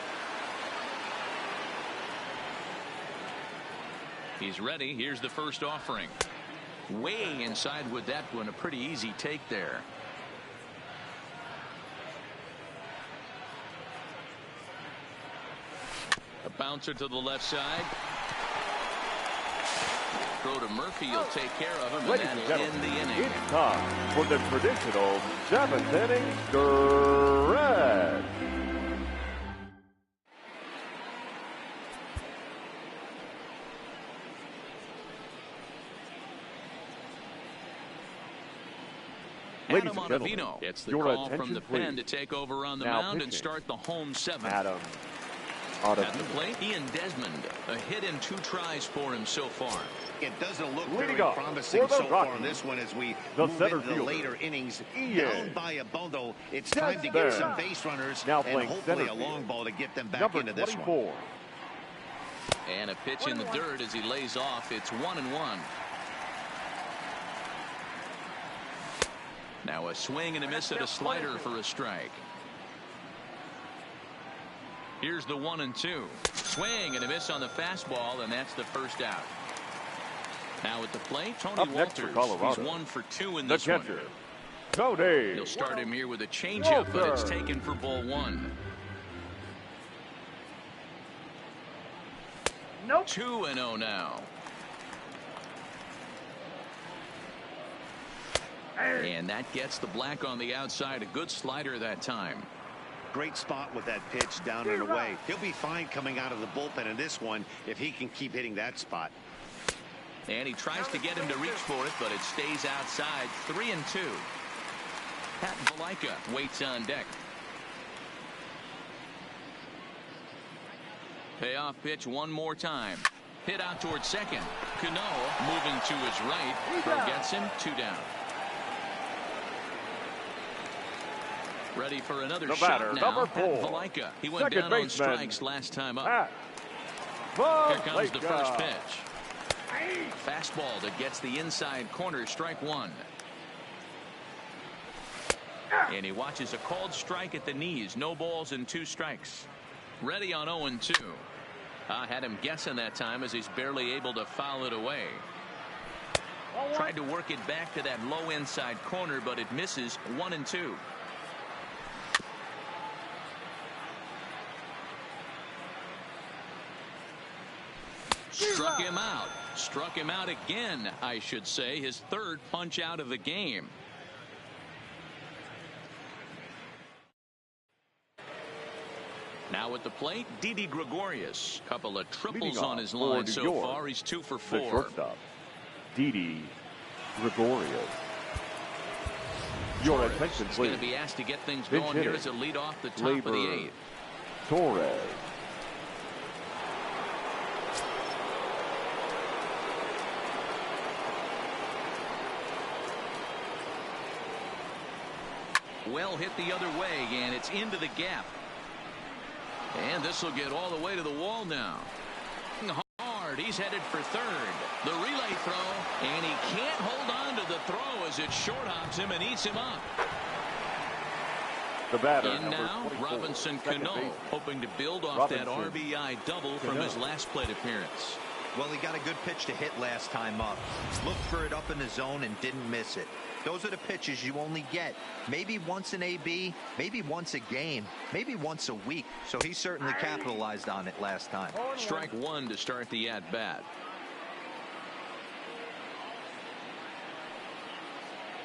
He's ready. Here's the first offering. Way inside with that one. A pretty easy take there. A bouncer to the left side. Throw to Murphy. He'll take care of him, and that'll end the inning. It's time for the traditional 7th inning stretch. Adam Ottavino gets the call from the pen to take over on the mound and start the home 7th. Adam At the plate, Ian Desmond. A hit in 2 tries for him so far. It doesn't look very promising so far on this one as we move into the later innings. Down by a bundle. It's time to get some base runners and hopefully a long ball to get them back into this one. And a pitch in the dirt as he lays off. It's 1-1. Now a swing and a miss at a slider for a strike. Here's the 1-2. Swing and a miss on the fastball, and that's the first out. Now at the plate, Tony Walters. He's 1 for 2 in this one. Tony. He'll start him here with a changeup, but it's taken for ball 1. Nope. 2-0 now. And that gets the black on the outside. A good slider that time. Great spot with that pitch down and away. He'll be fine coming out of the bullpen in this one if he can keep hitting that spot. And he tries to get him to reach for it, but it stays outside. 3-2. Pat Valaika waits on deck. Payoff pitch one more time. Hit out towards second. Cano moving to his right. Forgets him. 2 down. Ready for another shot now. Number 4. Pat Valaika. He went down on strikes last time up. Here comes the first pitch. Fastball that gets the inside corner. Strike 1. And he watches a called strike at the knees. No balls and 2 strikes. Ready on 0-2. Had him guessing that time as he's barely able to foul it away. Tried to work it back to that low inside corner, but it misses. 1-2. Struck him out. Struck him out again, I should say. His 3rd punch out of the game. Now at the plate, Didi Gregorius. Couple of triples Leading on his off line for so New York, far. He's 2 for the 4. shortstop, Didi Gregorius. Your attention, He's please. going to be asked to get things Pinch going here hitting. as a lead off the top Labor of the 8th. Torres. Well hit the other way, and it's into the gap. And this will get all the way to the wall now. Hard. He's headed for third. The relay throw, and he can't hold on to the throw as it short hops him and eats him up. The batter, In number now, 24, Robinson second Cano, baseman. hoping to build off Robinson that RBI double from Cano. his last plate appearance. Well, he got a good pitch to hit last time up. Looked for it up in the zone and didn't miss it. Those are the pitches you only get maybe once an AB, maybe once a game, maybe once a week. So he certainly capitalized on it last time. Strike one to start the at-bat.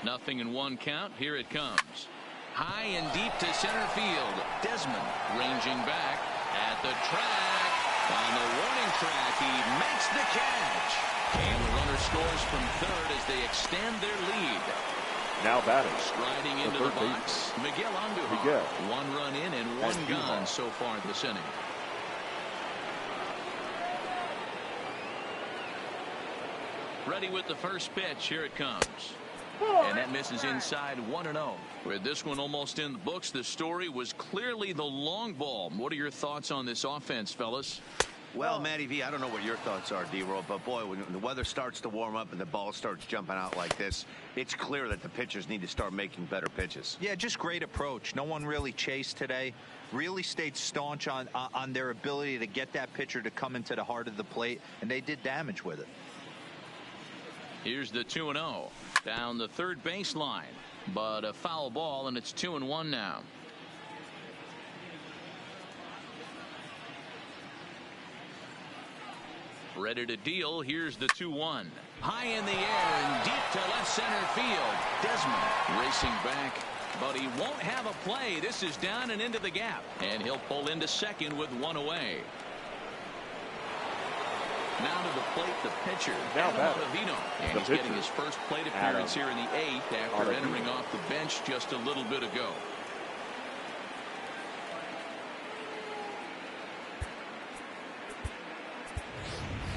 Nothing in one count. Here it comes. High and deep to center field. Desmond ranging back at the track. On the warning track, he makes the catch. And the runner scores from third as they extend their lead. Now batting. Striding into the box, Miguel Andujar. Miguel. 1 run in and 1 gone so far this inning. Ready with the first pitch. Here it comes. And that misses inside 1-0. With this one almost in the books, the story was clearly the long ball. What are your thoughts on this offense, fellas? Well, Matty V, I don't know what your thoughts are, D-Roll, but boy, when the weather starts to warm up and the ball starts jumping out like this, it's clear that the pitchers need to start making better pitches. Yeah, just great approach. No one really chased today. Really stayed staunch on their ability to get that pitcher to come into the heart of the plate, and they did damage with it. Here's the 2-0 down the third baseline, but a foul ball, and it's 2-1 now. Ready to deal. Here's the 2-1. High in the air and deep to left center field. Desmond racing back, but he won't have a play. This is down and into the gap, and he'll pull into second with 1 away. Now to the plate, the pitcher, Adam Ottavino. And he's getting his first plate appearance here in the 8th after entering off the bench just a little bit ago.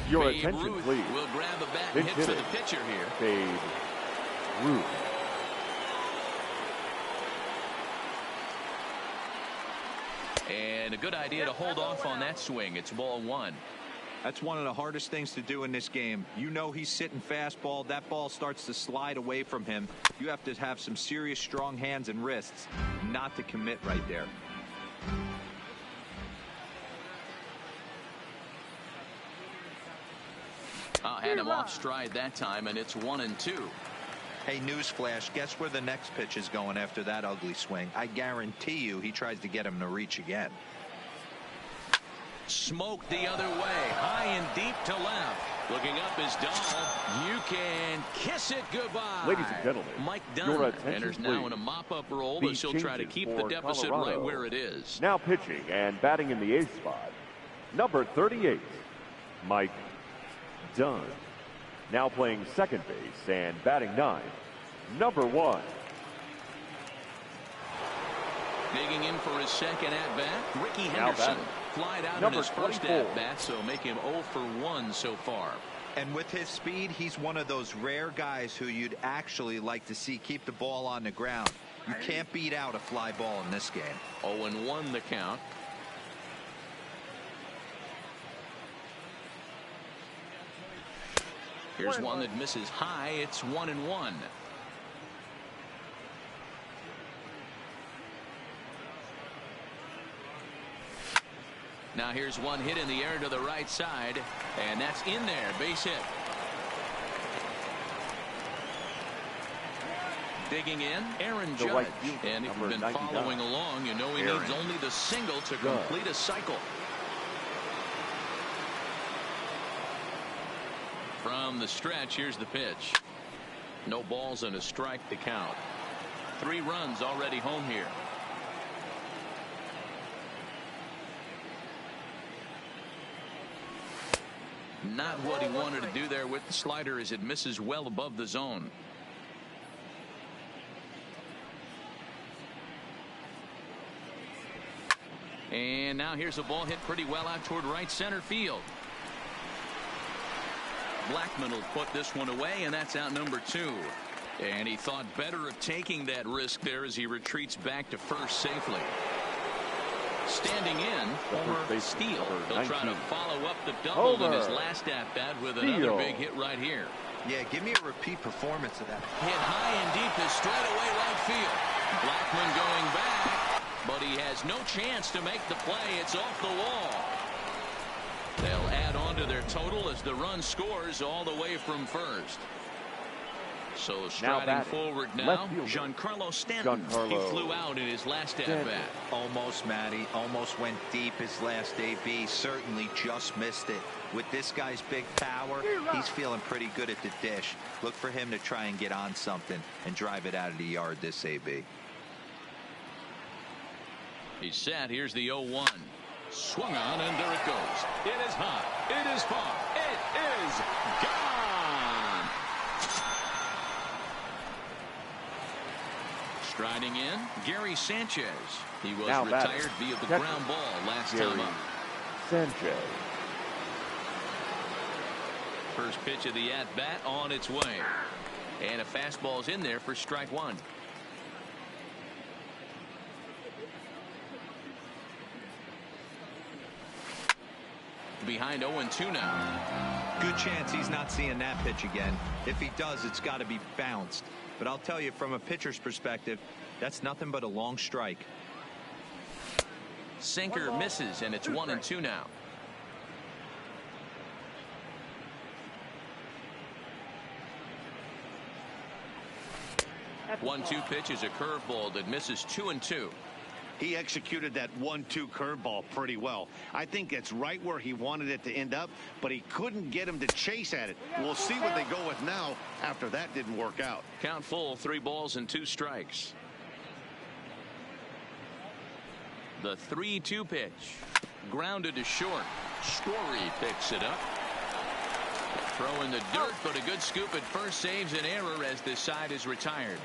Your Babe attention, Ruth please. will grab a bat and hit for the pitcher here. Babe Ruth. And a good idea to hold off on that swing. It's ball 1. That's one of the hardest things to do in this game. You know he's sitting fastball. That ball starts to slide away from him. You have to have some serious strong hands and wrists not to commit right there. Had him off stride that time, and it's 1-2. Hey, newsflash, guess where the next pitch is going after that ugly swing? I guarantee you he tries to get him to reach again. Smoked the other way, high and deep to left. Looking up is Dahl. You can kiss it goodbye. Ladies and gentlemen, Mike your Dunn attention, enters now please. in a mop-up role, The but she'll try to changes keep the for deficit Colorado. right where it is. Now pitching and batting in the 8th spot, number 38, Mike Dunn. Now playing second base and batting 9, number 1. Digging in for his second at-bat, Ricky Now Henderson. batting, Flied out in number his first 24. at-bat, so make him 0 for 1 so far. And with his speed, he's one of those rare guys who you'd actually like to see keep the ball on the ground. You can't beat out a fly ball in this game. 0-1 the count. Here's one that misses high. It's 1-1. Now here's one hit in the air to the right side, and that's in there. Base hit. Digging in, Aaron Judge. right fielder, And if number you've been 99. following along, you know he needs only the single to complete a cycle. From the stretch, here's the pitch. No balls and a strike to count. 3 runs already home here. Not what he wanted to do there with the slider as it misses well above the zone. And now here's a ball hit pretty well out toward right center field. Blackman will put this one away, and that's out number 2. And he thought better of taking that risk there as he retreats back to first safely. Standing in, Homer Steele. He'll try to follow up the double in his last at-bat with another big hit right here. Yeah, give me a repeat performance of that. Hit high and deep is straight away right field. Blackman going back, but he has no chance to make the play. It's off the wall. They'll add on to their total as the run scores all the way from first. So striding forward now, Giancarlo Stanton. He flew out in his last at-bat. Almost, Matty. Almost went deep his last AB. Certainly just missed it. With this guy's big power, he's feeling pretty good at the dish. Look for him to try and get on something and drive it out of the yard this AB. He's set. Here's the 0-1. Swung on, and there it goes. It is hot. It is far. It is gone. Striding in, Gary Sanchez. He was retired via the ground ball last time up. Sanchez. First pitch of the at-bat on its way. And a fastball's in there for strike 1. Behind 0-2 now. Good chance he's not seeing that pitch again. If he does, it's got to be bounced. But I'll tell you, from a pitcher's perspective, that's nothing but a long strike. Sinker misses, and it's 1-2 now. That 1-2 pitch is a curveball that misses 2-2. He executed that 1-2 curveball pretty well. I think it's right where he wanted it to end up, but he couldn't get him to chase at it. We'll see what they go with now after that didn't work out. Count full, 3 balls and 2 strikes. The 3-2 pitch. Grounded to short. Story picks it up. Throw in the dirt, but a good scoop at first saves an error as this side is retired.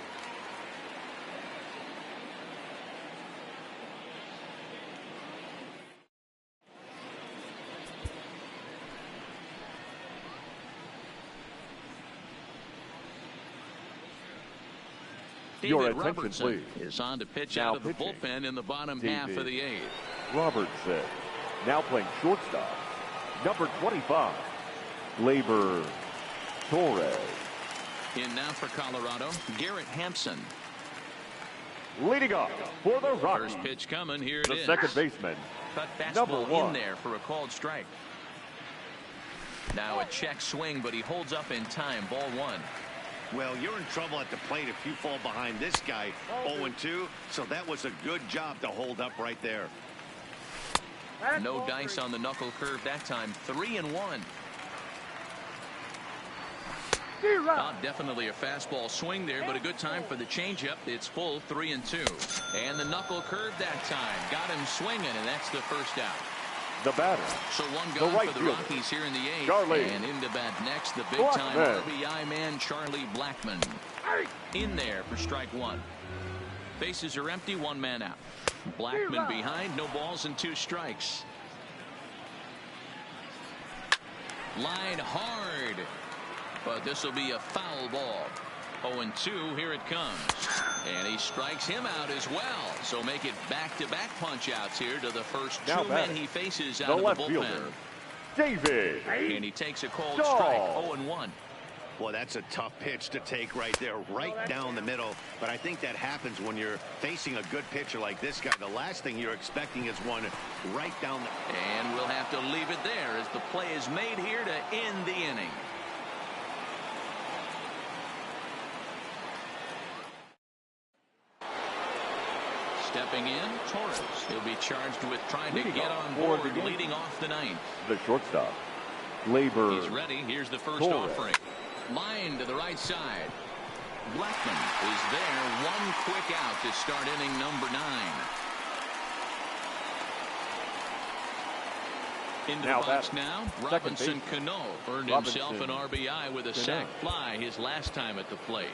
David Robertson is on to pitch out of the bullpen in the bottom half of the 8th. Robertson now playing shortstop. Number 25, Gleyber Torres. In now for Colorado, Garrett Hampson. Leading off for the Rockies. First pitch coming. Here it is. The second baseman, cut number fastball 1. in there for a called strike. Now a check swing, but he holds up in time. Ball 1. Well, you're in trouble at the plate if you fall behind this guy 0-2, so that was a good job to hold up right there. No dice on the knuckle curve that time. 3-1. Definitely a fastball swing there, but a good time for the changeup. It's full 3-2. And the knuckle curve that time. Got him swinging, and that's the first out. The batter. So one gone for the Rockies here in the 8th. Charlie. And into bat next, the big-time RBI man, Charlie Blackman. In there for strike 1. Bases are empty, 1 man out. Blackman behind, no balls and 2 strikes. Line hard. But this will be a foul ball. 0-2, here it comes. And he strikes him out as well. So make it back-to-back punch-outs here to the first 2 men he faces out of the bullpen. Fielder, David. And he takes a cold strike. 0-1. Well, that's a tough pitch to take right there, right down the middle. But I think that happens when you're facing a good pitcher like this guy. The last thing you're expecting is one right down the... And we'll have to leave it there as the play is made here to end the inning. Stepping in, Torres. He'll be charged with trying to get on board leading off the 9th. The shortstop, Gleyber. He's ready. Here's the first Torres. offering. Line to the right side. Blackman is there. 1 quick out to start inning number 9. Into Now the box now. Robinson Cano earned himself an RBI with a sac fly his last time at the plate.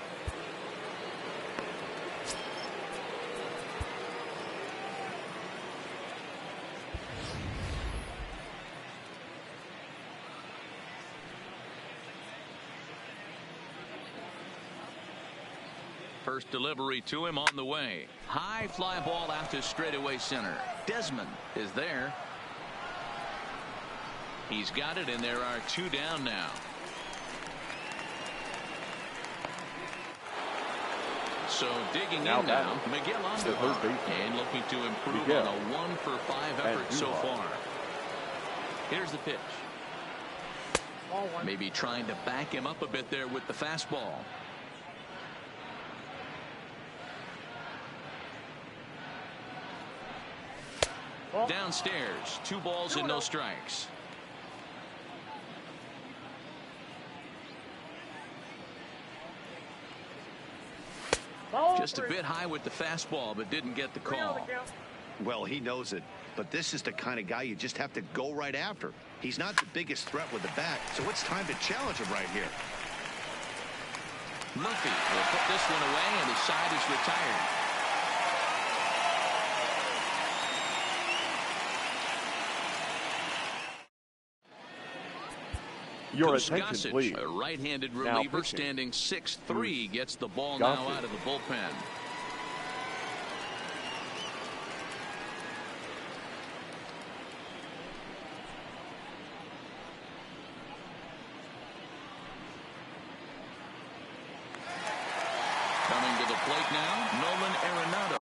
First delivery to him on the way. High fly ball out to straightaway center. Desmond is there. He's got it, and there are 2 down now. So digging in now, Miguel Andujar, and looking to improve on a 1-for-5 effort so far. Here's the pitch. Maybe trying to back him up a bit there with the fastball. Downstairs, 2 balls and no strikes. Just a bit high with the fastball, but didn't get the call. Well, he knows it, but this is the kind of guy you just have to go right after. He's not the biggest threat with the bat, so it's time to challenge him right here. Murphy will put this one away, and his side is retired. Your attention, please. A right-handed reliever standing 6'3", gets the ball now out of the bullpen. Coming to the plate now, Nolan Arenado.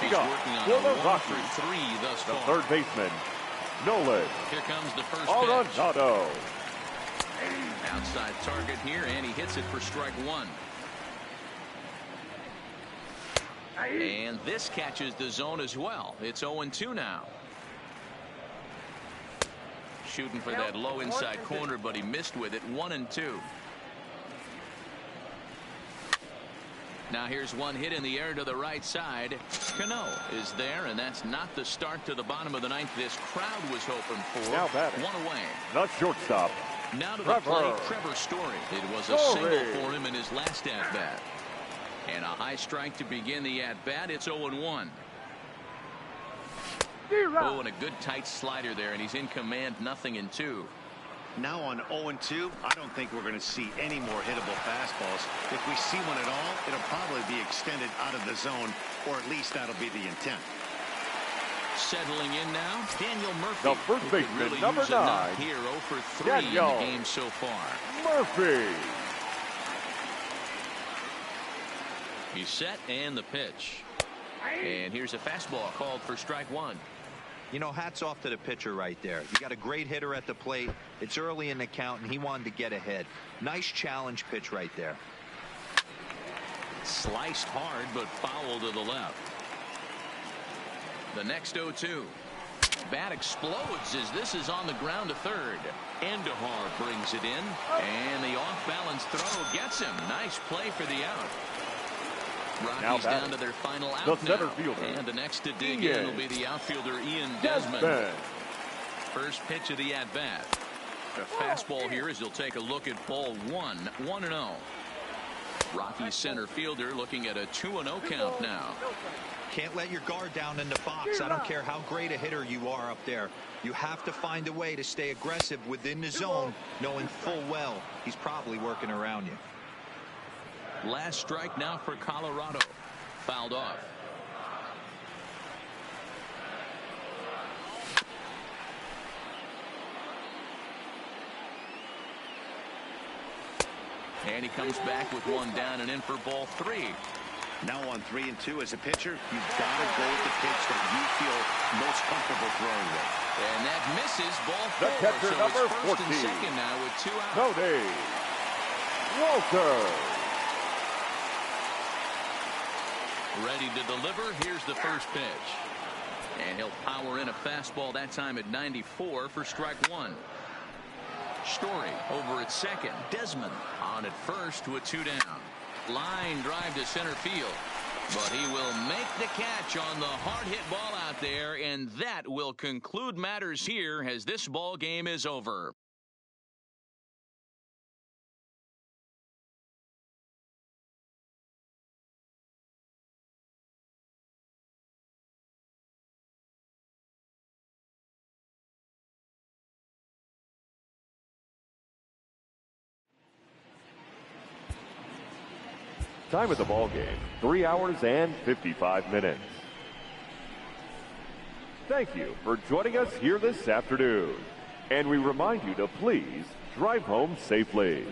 He's working on a 1-for-3 thus far. The third baseman, Nolan. Here comes the first Arenado. pitch. Outside target here, and he hits it for strike 1. And this catches the zone as well. It's 0-2 now. Shooting for that low inside corner, but he missed with it. 1-2. Now here's one hit in the air to the right side. Cano is there, and that's not the start to the bottom of the 9th this crowd was hoping for. Now batting. 1 away. The shortstop. Now to the plate, Trevor Story. It was a single for him in his last at-bat. And a high strike to begin the at-bat. It's 0-1. Oh, and a good tight slider there, and he's in command. 0-2. Now on 0-2, I don't think we're going to see any more hittable fastballs. If we see one at all, it'll probably be extended out of the zone, or at least that'll be the intent. Settling in now, Daniel Murphy. The first baseman, really number 9. Here, 0-for-3 in the game so far. Murphy. He's set, and the pitch. And here's a fastball called for strike one. You know, hats off to the pitcher right there. You got a great hitter at the plate. It's early in the count, and he wanted to get ahead. Nice challenge pitch right there. Sliced hard, but foul to the left. The next 0-2. Bat explodes as this is on the ground to third. Endahar brings it in, and the off-balance throw gets him. Nice play for the out. Rockies down to their final out now. And the next to dig in will be the outfielder Ian Desmond. First pitch of the at-bat. A fastball here as he'll take a look at ball one. 1-0. Rockies center fielder looking at a 2-0 count now. Can't let your guard down in the box. I don't care how great a hitter you are up there. You have to find a way to stay aggressive within the zone, knowing full well he's probably working around you. Last strike now for Colorado. Fouled off. And he comes back with one down and in for ball three. Now on 3-2 as a pitcher, you've got to go with the pitch that you feel most comfortable throwing with. And that misses ball four. The catcher, so number it's first 14. and second now with 2 out. Tony Walker. Ready to deliver. Here's the first pitch. And he'll power in a fastball that time at 94 for strike one. Story over at second. Desmond on at first with 2 down. Line drive to center field. But he will make the catch on the hard hit ball out there, and that will conclude matters here as this ball game is over. Time of the ball game, 3 hours and 55 minutes. Thank you for joining us here this afternoon. And we remind you to please drive home safely.